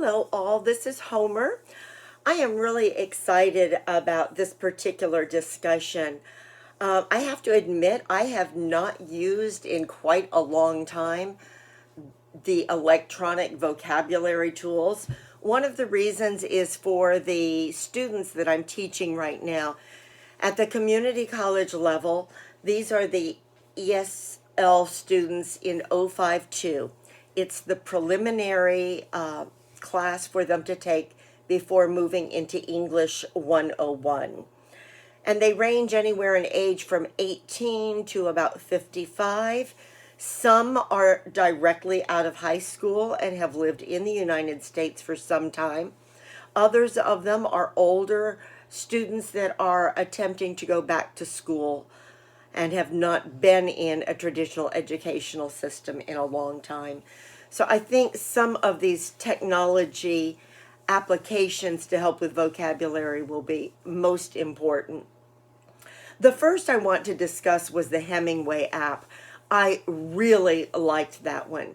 Hello all, this is Homer. I am really excited about this particular discussion. I have to admit I have not used in quite a long time the electronic vocabulary tools. One of the reasons is for the students that I'm teaching right now. At the community college level, these are the ESL students in 052. It's the preliminary class for them to take before moving into English 101. And they range anywhere in age from 18 to about 55. Some are directly out of high school and have lived in the United States for some time. Others of them are older students that are attempting to go back to school and have not been in a traditional educational system in a long time. So I think some of these technology applications to help with vocabulary will be most important. The first I want to discuss was the Hemingway app. I really liked that one.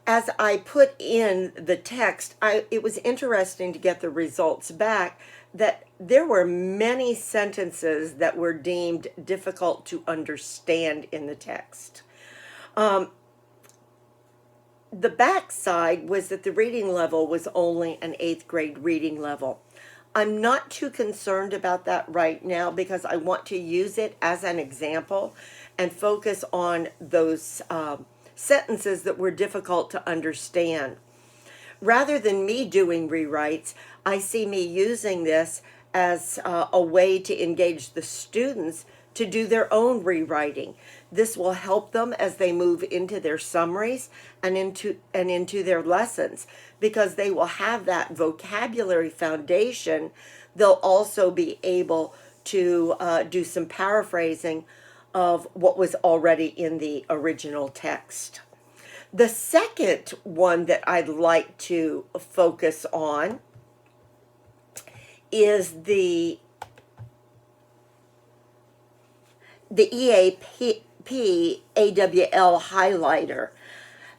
As I put in the text, it was interesting to get the results back that there were many sentences that were deemed difficult to understand in the text. The backside was that the reading level was only an 8th grade reading level. I'm not too concerned about that right now because I want to use it as an example and focus on those sentences that were difficult to understand. Rather than me doing rewrites, I see me using this as a way to engage the students to do their own rewriting. This will help them as they move into their summaries and into their lessons, because they will have that vocabulary foundation. They'll also be able to do some paraphrasing of what was already in the original text. The second one that I'd like to focus on is the EAP AWL highlighter.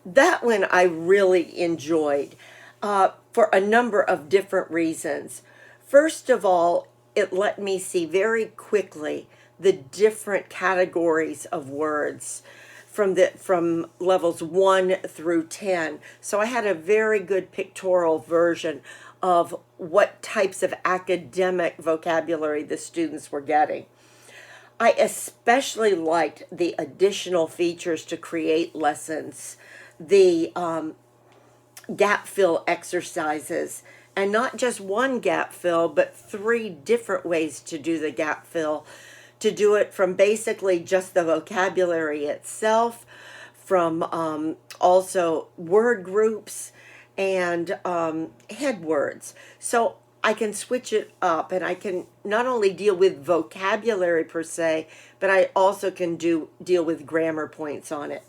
That one I really enjoyed for a number of different reasons. First of all, it let me see very quickly the different categories of words from levels 1 through 10. So I had a very good pictorial version of what types of academic vocabulary the students were getting. I especially liked the additional features to create lessons, the gap fill exercises, and not just one gap fill, but 3 different ways to do the gap fill. To do it from basically just the vocabulary itself, from also word groups and head words. So I can switch it up, and I can not only deal with vocabulary per se, but I also can deal with grammar points on it.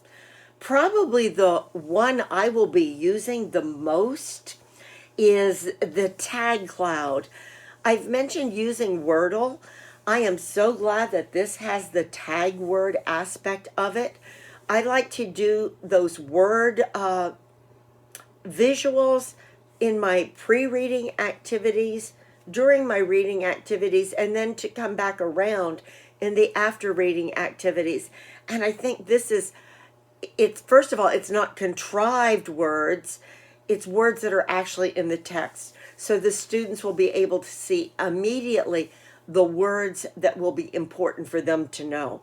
Probably the one I will be using the most is the tag cloud. I've mentioned using Wordle. I am so glad that this has the tag word aspect of it. I like to do those word visuals in my pre-reading activities, during my reading activities, and then to come back around in the after reading activities. And I think this is, it's first of all, it's not contrived words, it's words that are actually in the text. So the students will be able to see immediately the words that will be important for them to know.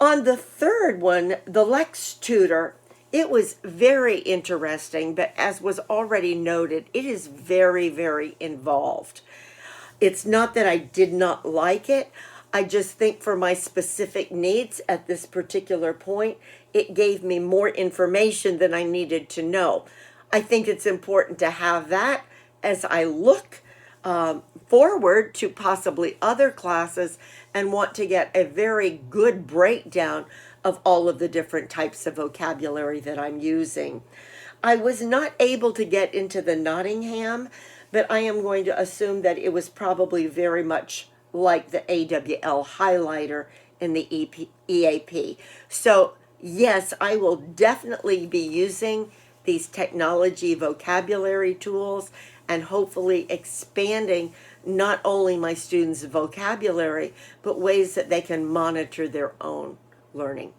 On the third one, the Lex Tutor, it was very interesting, but as was already noted, it is very, very involved. It's not that I did not like it. I just think for my specific needs at this particular point, it gave me more information than I needed to know. I think it's important to have that as I look forward to possibly other classes and want to get a very good breakdown of all of the different types of vocabulary that I'm using. I was not able to get into the Nottingham, but I am going to assume that it was probably very much like the AWL highlighter in the EAP. So yes, I will definitely be using these technology vocabulary tools and hopefully expanding not only my students' vocabulary, but ways that they can monitor their own learning.